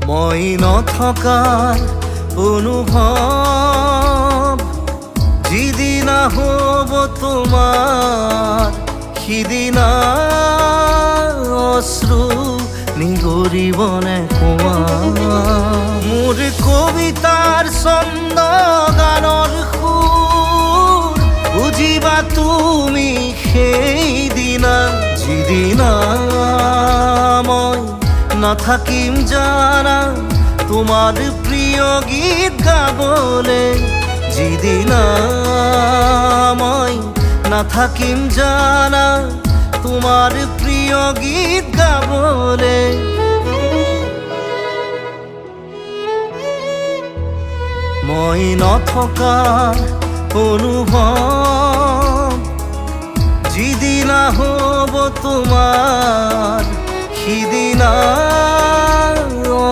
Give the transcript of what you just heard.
মই নথকাৰ অনুভৱ যিদিনা হ'ব তোমাৰ সিদিনা অশ্ৰু নিগৰিবনে কোৱা মোৰ কবিতাৰ ছন্দ গানৰ সুৰ বুজিবা তুমি সেইদিনা যিদিনা মই নাথাকিম জানা তোমাৰ প্ৰিয় গীত গাবলে যিদিনা মই নাথাকিম জানা তোমাৰ প্ৰিয় গীত গাবলে মই নথকাৰ অনুভৱ যিদিনা হ'ব তোমাৰ সিদিনা